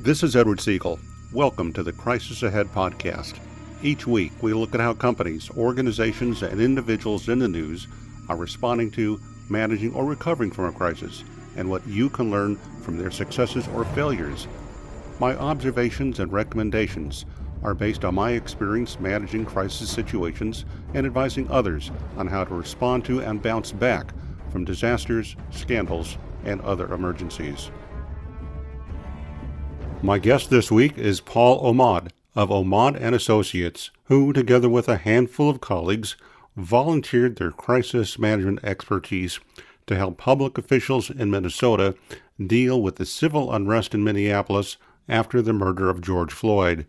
This is Edward Segal. Welcome to the Crisis Ahead podcast. Each week, we look at how companies, organizations, and individuals in the news are responding to, managing, or recovering from a crisis, and what you can learn from their successes or failures. My observations and recommendations are based on my experience managing crisis situations and advising others on how to respond to and bounce back from disasters, scandals, and other emergencies. My guest this week is Paul Omodt of Omodt & Associates, who, together with a handful of colleagues, volunteered their crisis management expertise to help public officials in Minnesota deal with the civil unrest in Minneapolis after the murder of George Floyd.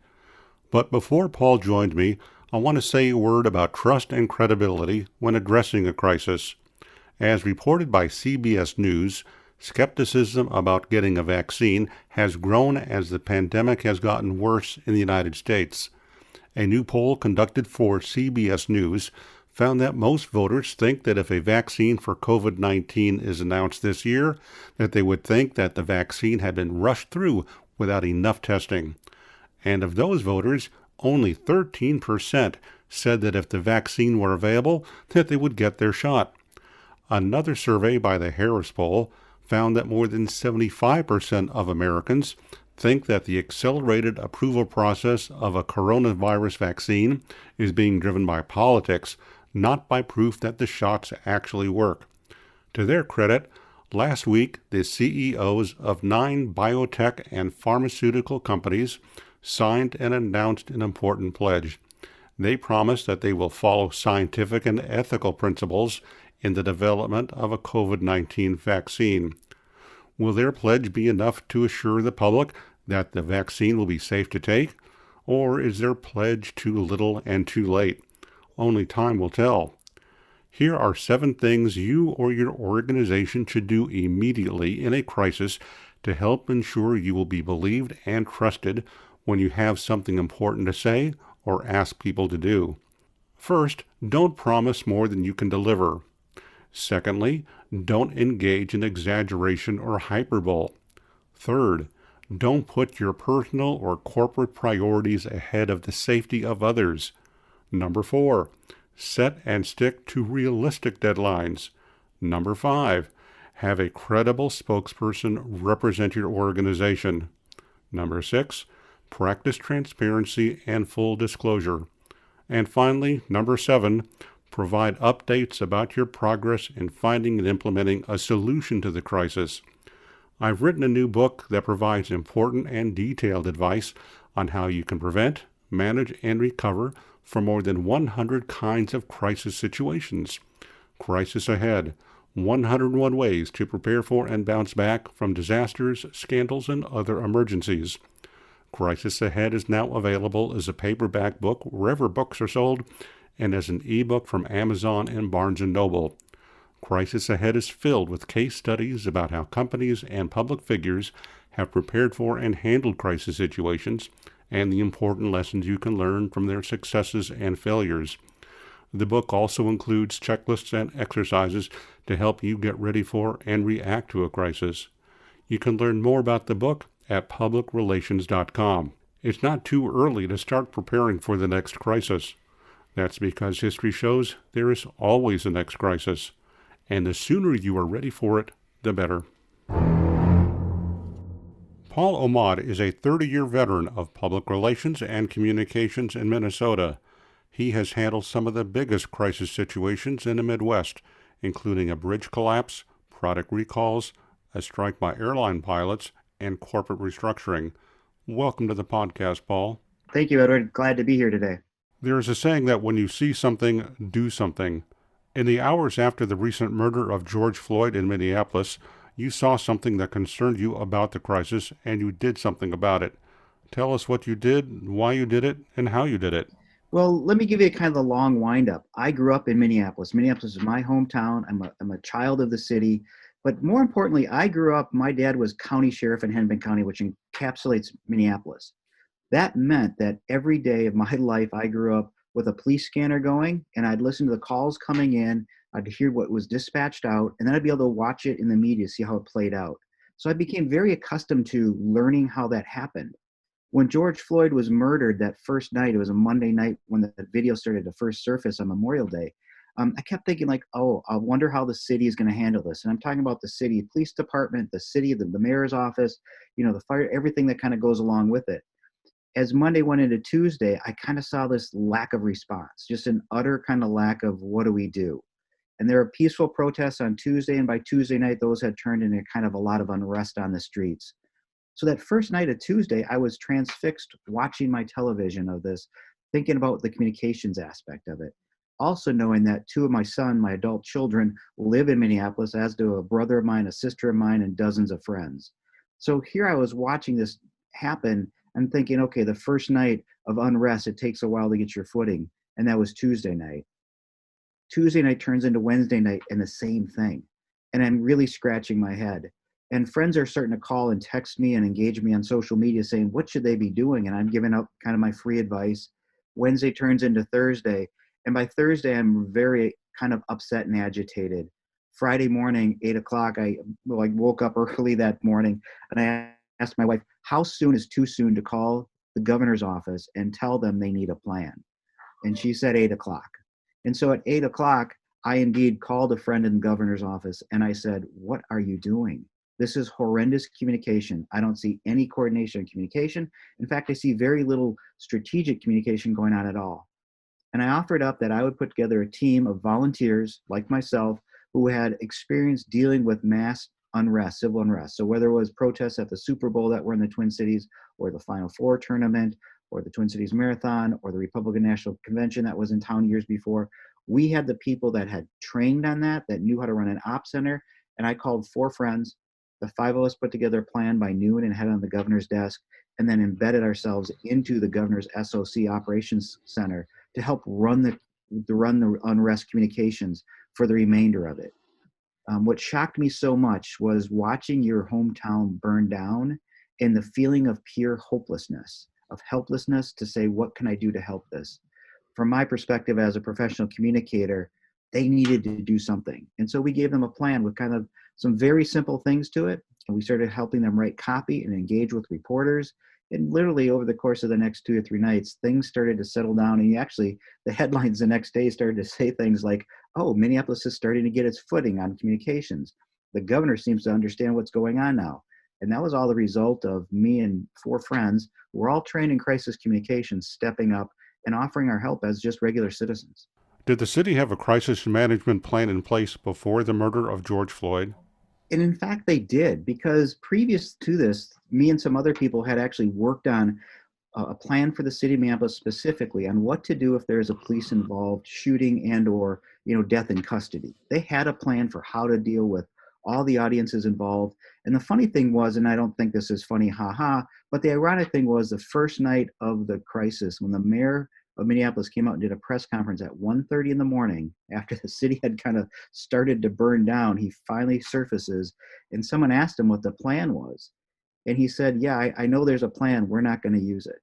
But before Paul joined me, I want to say a word about trust and credibility when addressing a crisis. As reported by CBS News, skepticism about getting a vaccine has grown as the pandemic has gotten worse in the United States. A new poll conducted for CBS News found that most voters think that if a vaccine for COVID-19 is announced this year, that they would think that the vaccine had been rushed through without enough testing. And of those voters, only 13% said that if the vaccine were available, that they would get their shot. Another survey by the Harris Poll found that more than 75% of Americans think that the accelerated approval process of a coronavirus vaccine is being driven by politics, not by proof that the shots actually work. To their credit, last week the CEOs of 9 biotech and pharmaceutical companies signed and announced an important pledge. They promised that they will follow scientific and ethical principles in the development of a COVID-19 vaccine. Will their pledge be enough to assure the public that the vaccine will be safe to take? Or is their pledge too little and too late? Only time will tell. Here are 7 things you or your organization should do immediately in a crisis to help ensure you will be believed and trusted when you have something important to say or ask people to do. First, don't promise more than you can deliver. Secondly, don't engage in exaggeration or hyperbole. Third, don't put your personal or corporate priorities ahead of the safety of others. Number 4, set and stick to realistic deadlines. Number 5, have a credible spokesperson represent your organization. Number 6, practice transparency and full disclosure. And finally, number 7, provide updates about your progress in finding and implementing a solution to the crisis. I've written a new book that provides important and detailed advice on how you can prevent, manage, and recover from more than 100 kinds of crisis situations. Crisis Ahead: 101 Ways to Prepare for and Bounce Back from Disasters, Scandals, and Other Emergencies. Crisis Ahead is now available as a paperback book wherever books are sold, and as an ebook from Amazon and Barnes & Noble. Crisis Ahead is filled with case studies about how companies and public figures have prepared for and handled crisis situations, and the important lessons you can learn from their successes and failures. The book also includes checklists and exercises to help you get ready for and react to a crisis. You can learn more about the book at publicrelations.com. It's not too early to start preparing for the next crisis. That's because history shows there is always a next crisis, and the sooner you are ready for it, the better. Paul Omodt is a 30-year veteran of public relations and communications in Minnesota. He has handled some of the biggest crisis situations in the Midwest, including a bridge collapse, product recalls, a strike by airline pilots, and corporate restructuring. Welcome to the podcast, Paul. Thank you, Edward. Glad to be here today. There is a saying that when you see something, do something. In the hours after the recent murder of George Floyd in Minneapolis, you saw something that concerned you about the crisis, and you did something about it. Tell us what you did, why you did it, and how you did it. Well, let me give you kind of the long windup. I grew up in Minneapolis. Minneapolis is my hometown. I'm a child of the city. But more importantly, I grew up, my dad was county sheriff in Hennepin County, which encapsulates Minneapolis. That meant that every day of my life, I grew up with a police scanner going, and I'd listen to the calls coming in. I'd hear what was dispatched out, and then I'd be able to watch it in the media, see how it played out. So I became very accustomed to learning how that happened. When George Floyd was murdered that first night, it was a Monday night when the video started to first surface on Memorial Day. I kept thinking like, oh, I wonder how the city is going to handle this. And I'm talking about the city police department, the city, the mayor's office, the fire, everything that kind of goes along with it. As Monday went into Tuesday, I kind of saw this lack of response, just an utter kind of lack of what do we do? And there were peaceful protests on Tuesday, and by Tuesday night, those had turned into kind of a lot of unrest on the streets. So that first night of Tuesday, I was transfixed watching my television of this, thinking about the communications aspect of it. Also knowing that two of my adult children, live in Minneapolis, as do a brother of mine, a sister of mine, and dozens of friends. So here I was watching this happen and thinking, okay, the first night of unrest, it takes a while to get your footing. And that was Tuesday night. Tuesday night turns into Wednesday night and the same thing. And I'm really scratching my head. And friends are starting to call and text me and engage me on social media saying, what should they be doing? And I'm giving up kind of my free advice. Wednesday turns into Thursday. And by Thursday, I'm very kind of upset and agitated. Friday morning, 8 o'clock, I woke up early that morning and I asked my wife, how soon is too soon to call the governor's office and tell them they need a plan? And she said 8 o'clock. And so at 8 o'clock, I indeed called a friend in the governor's office and I said, what are you doing? This is horrendous communication. I don't see any coordination in communication. In fact, I see very little strategic communication going on at all. And I offered up that I would put together a team of volunteers like myself who had experience dealing with mass unrest, civil unrest. So whether it was protests at the Super Bowl that were in the Twin Cities, or the Final Four tournament, or the Twin Cities Marathon, or the Republican National Convention that was in town years before, we had the people that had trained on that knew how to run an op center. And I called 4 friends. The 5 of us put together a plan by noon and headed on the governor's desk, and then embedded ourselves into the governor's SOC operations center to help run the unrest communications for the remainder of it. What shocked me so much was watching your hometown burn down and the feeling of pure hopelessness, of helplessness to say, what can I do to help this? From my perspective as a professional communicator, they needed to do something. And so we gave them a plan with kind of some very simple things to it. And we started helping them write copy and engage with reporters. And literally over the course of the next 2 or 3 nights, things started to settle down. And actually, the headlines the next day started to say things like, oh, Minneapolis is starting to get its footing on communications. The governor seems to understand what's going on now. And that was all the result of me and 4 friends who were all trained in crisis communications, stepping up and offering our help as just regular citizens. Did the city have a crisis management plan in place before the murder of George Floyd? And in fact, they did, because previous to this, me and some other people had actually worked on a plan for the city of Minneapolis specifically on what to do if there's a police involved shooting and or death in custody. They had a plan for how to deal with all the audiences involved. And the funny thing was, and I don't think this is funny, haha, but the ironic thing was the first night of the crisis when the mayor of Minneapolis came out and did a press conference at 1:30 in the morning after the city had kind of started to burn down. He finally surfaces and someone asked him what the plan was. And he said, yeah, I know there's a plan. We're not going to use it.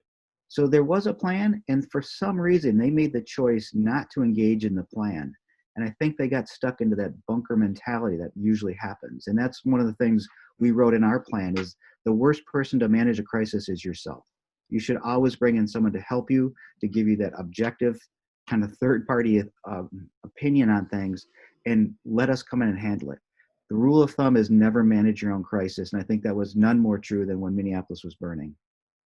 So there was a plan. And for some reason, they made the choice not to engage in the plan. And I think they got stuck into that bunker mentality that usually happens. And that's one of the things we wrote in our plan is the worst person to manage a crisis is yourself. You should always bring in someone to help you, to give you that objective kind of third party opinion on things and let us come in and handle it. The rule of thumb is never manage your own crisis. And I think that was none more true than when Minneapolis was burning.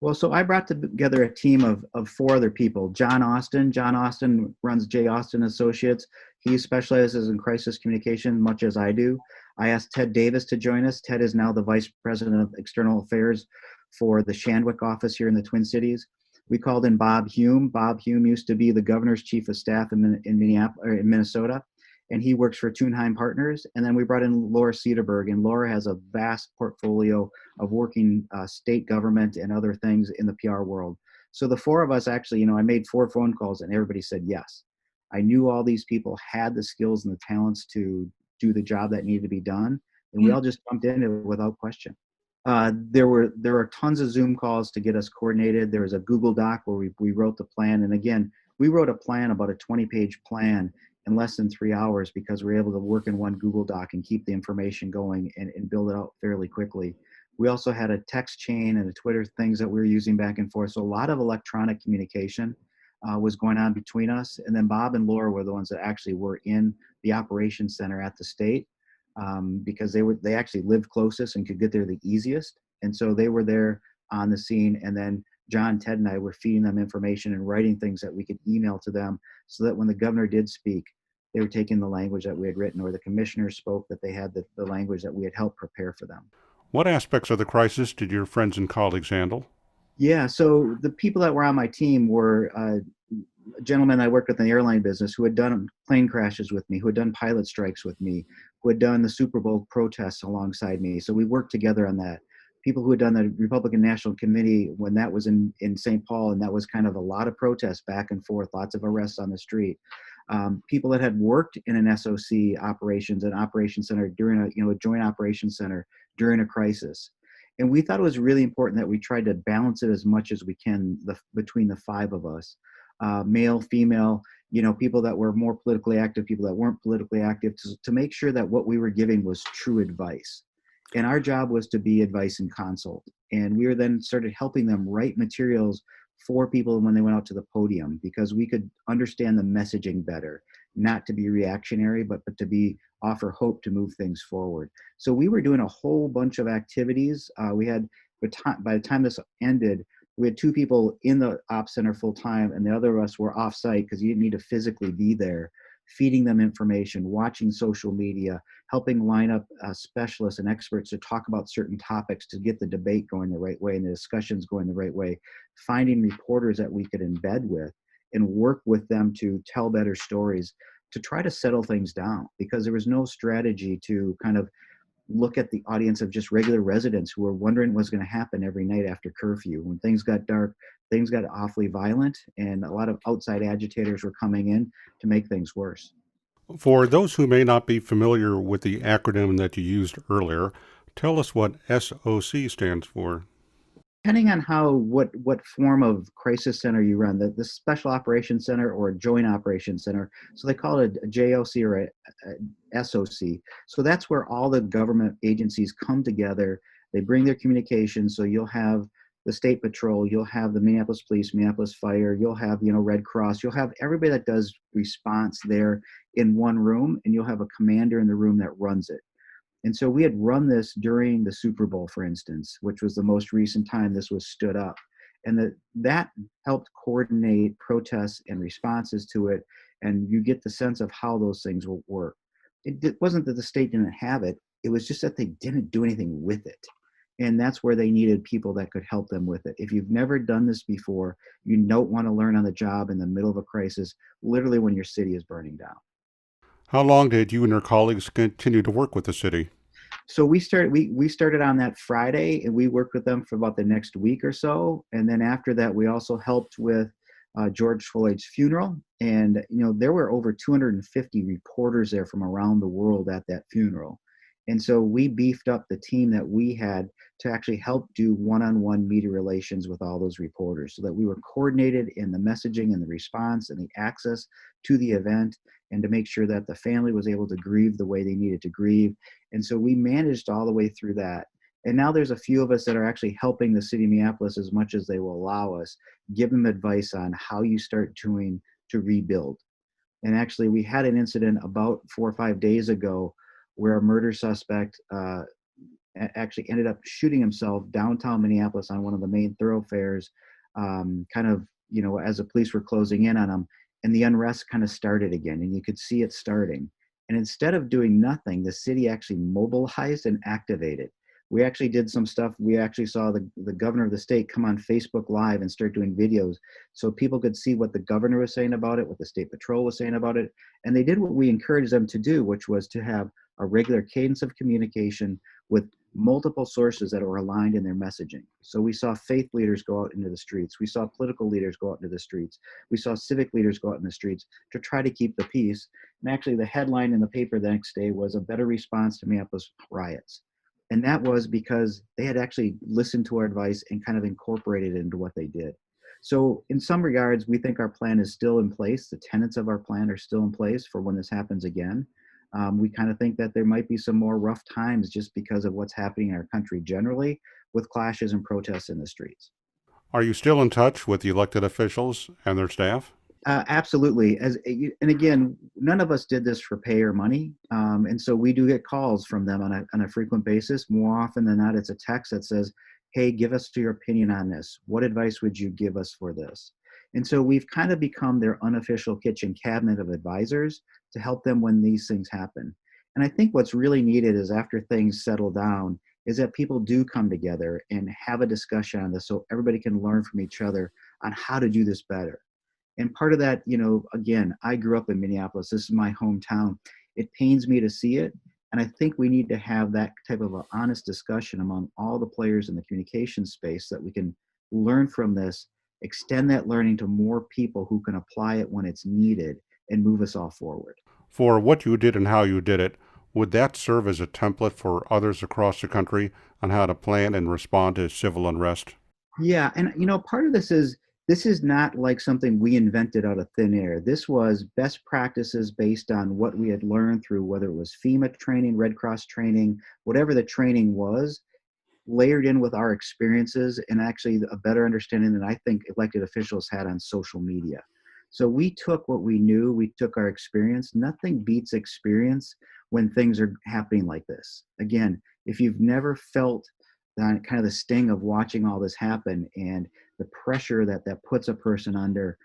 Well, so I brought together a team of 4 other people. John Austin runs J. Austin Associates. He specializes in crisis communication, much as I do. I asked Ted Davis to join us. Ted is now the Vice President of External Affairs for the Shandwick office here in the Twin Cities. We called in Bob Hume. Bob Hume used to be the governor's chief of staff in Minnesota, and he works for Thunheim Partners. And then we brought in Laura Cederberg, and Laura has a vast portfolio of working state government and other things in the PR world. So the 4 of us actually, I made 4 phone calls and everybody said yes. I knew all these people had the skills and the talents to do the job that needed to be done, and we all just jumped in it without question. There were tons of Zoom calls to get us coordinated. There was a Google Doc where we wrote the plan. And again, we wrote a plan, about a 20-page plan, in less than 3 hours because we were able to work in one Google Doc and keep the information going and build it out fairly quickly. We also had a text chain and a Twitter things that we were using back and forth. So a lot of electronic communication was going on between us. And then Bob and Laura were the ones that actually were in the operations center at the state because they actually lived closest and could get there the easiest. And so they were there on the scene. And then John, Ted, and I were feeding them information and writing things that we could email to them so that when the governor did speak, they were taking the language that we had written, or the commissioners spoke, that they had the language that we had helped prepare for them. What aspects of the crisis did your friends and colleagues handle? Yeah, so the people that were on my team were a gentleman I worked with in the airline business who had done plane crashes with me, who had done pilot strikes with me, who had done the Super Bowl protests alongside me. So we worked together on that. People who had done the Republican National Committee when that was in St. Paul, and that was kind of a lot of protests back and forth, lots of arrests on the street. People that had worked in an SOC operations, an operations center during a joint operations center during a crisis. And we thought it was really important that we tried to balance it as much as we can between the five of us, male, female, people that were more politically active, people that weren't politically active, to make sure that what we were giving was true advice. And our job was to be advice and consult. And we were then started helping them write materials for people when they went out to the podium, because we could understand the messaging better, not to be reactionary, but to offer hope to move things forward. So we were doing a whole bunch of activities. We had, by the time this ended, we had 2 people in the ops center full time, and the other of us were off site because you didn't need to physically be there, feeding them information, watching social media, helping line up specialists and experts to talk about certain topics to get the debate going the right way and the discussions going the right way, finding reporters that we could embed with and work with them to tell better stories, to try to settle things down, because there was no strategy to kind of look at the audience of just regular residents who were wondering what's going to happen every night after curfew. When things got dark, things got awfully violent, and a lot of outside agitators were coming in to make things worse. For those who may not be familiar with the acronym that you used earlier, tell us what SOC stands for. Depending on what form of crisis center you run, the special operations center or a joint operations center, so they call it a JOC or a SOC. So that's where all the government agencies come together. They bring their communications. So you'll have the state patrol, you'll have the Minneapolis police, Minneapolis fire, you'll have Red Cross, you'll have everybody that does response there in one room, and you'll have a commander in the room that runs it. And so we had run this during the Super Bowl, for instance, which was the most recent time this was stood up. And that helped coordinate protests and responses to it. And you get the sense of how those things will work. It wasn't that the state didn't have it. It was just that they didn't do anything with it. And that's where they needed people that could help them with it. If you've never done this before, you don't want to learn on the job in the middle of a crisis, literally when your city is burning down. How long did you and your colleagues continue to work with the city? So we started on that Friday, and we worked with them for about the next week or so. And then after that, we also helped with George Floyd's funeral. And there were over 250 reporters there from around the world at that funeral. And so we beefed up the team that we had to actually help do one-on-one media relations with all those reporters, so that we were coordinated in the messaging and the response and the access to the event, and to make sure that the family was able to grieve the way they needed to grieve. And so we managed all the way through that. And now there's a few of us that are actually helping the city of Minneapolis as much as they will allow us, give them advice on how you start doing to rebuild. And actually, we had an incident about 4 or 5 days ago where a murder suspect actually ended up shooting himself downtown Minneapolis on one of the main thoroughfares, as the police were closing in on him. And the unrest kind of started again, and you could see it starting. And instead of doing nothing, the city actually mobilized and activated. We actually did some stuff. We actually saw the governor of the state come on Facebook Live and start doing videos so people could see what the governor was saying about it, what the state patrol was saying about it. And they did what we encouraged them to do, which was to have a regular cadence of communication with multiple sources that were aligned in their messaging. So we saw faith leaders go out into the streets. We saw political leaders go out into the streets. We saw civic leaders go out in the streets to try to keep the peace. And actually, the headline in the paper the next day was "A Better Response to Minneapolis Riots." And that was because they had actually listened to our advice and kind of incorporated it into what they did. So in some regards, we think our plan is still in place. The tenets of our plan are still in place for when this happens again. We kind of think that there might be some more rough times just because of what's happening in our country generally with clashes and protests in the streets. Are you still in touch with the elected officials and their staff? Absolutely. And again, none of us did this for pay or money, and so we do get calls from them on a frequent basis. More often than not, it's a text that says, "Hey, give us your opinion on this. What advice would you give us for this?" And so we've kind of become their unofficial kitchen cabinet of advisors to help them when these things happen. And I think what's really needed is after things settle down, is that people do come together and have a discussion on this so everybody can learn from each other on how to do this better. And part of that, again, I grew up in Minneapolis. This is my hometown. It pains me to see it. And I think we need to have that type of an honest discussion among all the players in the communication space so that we can learn from this, extend that learning to more people who can apply it when it's needed and move us all forward. For what you did and how you did it, would that serve as a template for others across the country on how to plan and respond to civil unrest? Yeah, and part of this is not like something we invented out of thin air. This was best practices based on what we had learned through whether it was FEMA training, Red Cross training, whatever the training was, layered in with our experiences and actually a better understanding than I think elected officials had on social media. So we took what we knew, we took our experience. Nothing beats experience when things are happening like this. Again, if you've never felt that kind of the sting of watching all this happen and the pressure that that puts a person under,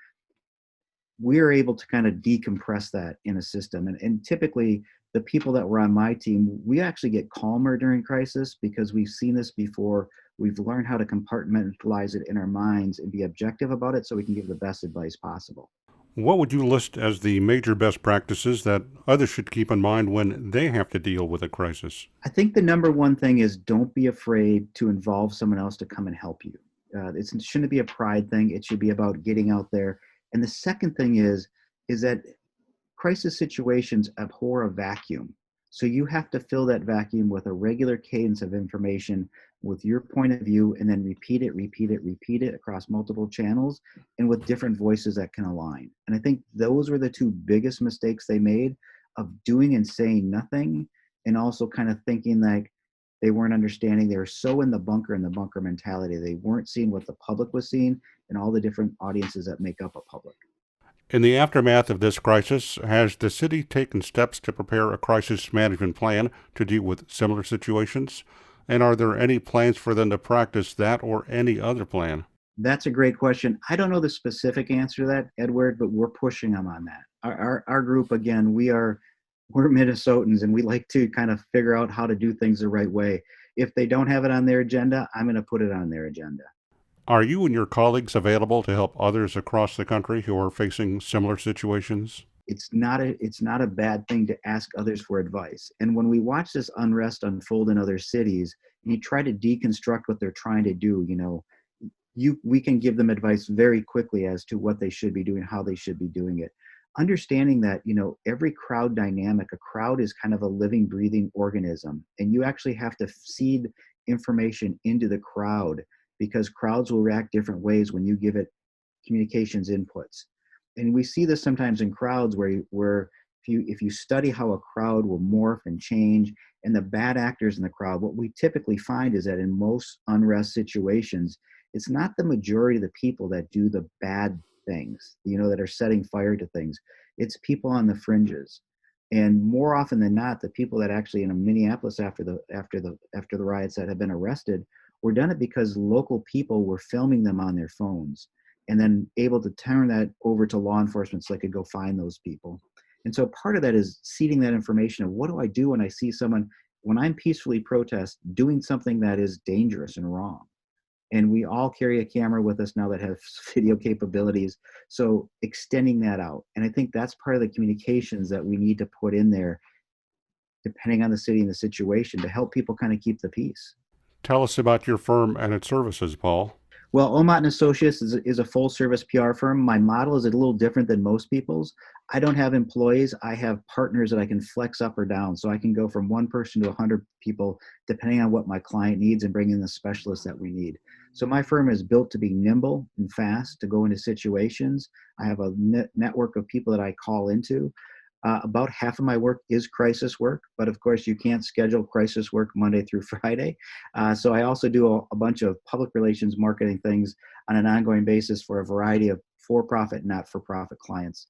we're able to kind of decompress that in a system. And typically, the people that were on my team, we actually get calmer during crisis because we've seen this before. We've learned how to compartmentalize it in our minds and be objective about it so we can give the best advice possible. What would you list as the major best practices that others should keep in mind when they have to deal with a crisis? I think the number one thing is don't be afraid to involve someone else to come and help you. It shouldn't be a pride thing. It should be about getting out there. And the second thing is that crisis situations abhor a vacuum. So you have to fill that vacuum with a regular cadence of information with your point of view and then repeat it, repeat it, repeat it across multiple channels and with different voices that can align. And I think those were the two biggest mistakes they made of doing and saying nothing and also kind of thinking like they weren't understanding. They were so in the bunker mentality. They weren't seeing what the public was seeing and all the different audiences that make up a public. In the aftermath of this crisis, has the city taken steps to prepare a crisis management plan to deal with similar situations? And are there any plans for them to practice that or any other plan? That's a great question. I don't know the specific answer to that, Edward, but we're pushing them on that. Our group, again, we're Minnesotans and we like to kind of figure out how to do things the right way. If they don't have it on their agenda, I'm going to put it on their agenda. Are you and your colleagues available to help others across the country who are facing similar situations? It's not a bad thing to ask others for advice. And when we watch this unrest unfold in other cities, you try to deconstruct what they're trying to do, we can give them advice very quickly as to what they should be doing, how they should be doing it. Understanding that, every crowd dynamic, a crowd is kind of a living, breathing organism. And you actually have to seed information into the crowd because crowds will react different ways when you give it communications inputs. And we see this sometimes in crowds where if you study how a crowd will morph and change and the bad actors in the crowd, what we typically find is that in most unrest situations, it's not the majority of the people that do the bad things, that are setting fire to things. It's people on the fringes. And more often than not, the people that actually in Minneapolis after the riots that have been arrested were done it because local people were filming them on their phones and then able to turn that over to law enforcement so they could go find those people. And so part of that is seeding that information of what do I do when I see someone, when I'm peacefully protest, doing something that is dangerous and wrong. And we all carry a camera with us now that has video capabilities. So extending that out. And I think that's part of the communications that we need to put in there, depending on the city and the situation, to help people kind of keep the peace. Tell us about your firm and its services, Paul. Well, Omodt and Associates is a full service PR firm. My model is a little different than most people's. I don't have employees. I have partners that I can flex up or down. So I can go from one person to 100 people, depending on what my client needs, and bring in the specialists that we need. So my firm is built to be nimble and fast to go into situations. I have a network of people that I call into. About half of my work is crisis work, but of course you can't schedule crisis work Monday through Friday. So I also do a bunch of public relations marketing things on an ongoing basis for a variety of for-profit and not-for-profit clients.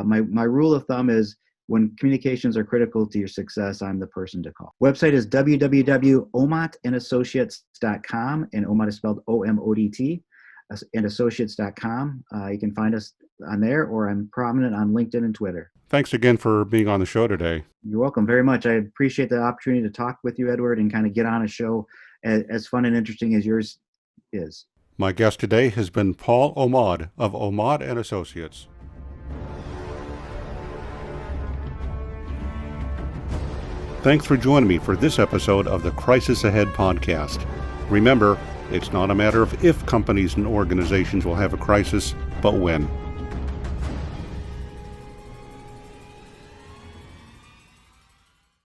My rule of thumb is when communications are critical to your success, I'm the person to call. Website is www.omottandassociates.com, and Omodt is spelled O-M-O-D-T, and associates.com. You can find us on there, or I'm prominent on LinkedIn and Twitter. Thanks again for being on the show today. You're welcome very much. I appreciate the opportunity to talk with you, Edward, and kind of get on a show as fun and interesting as yours is. My guest today has been Paul Omodt of Omodt and Associates. Thanks for joining me for this episode of the Crisis Ahead podcast. Remember, it's not a matter of if companies and organizations will have a crisis, but when.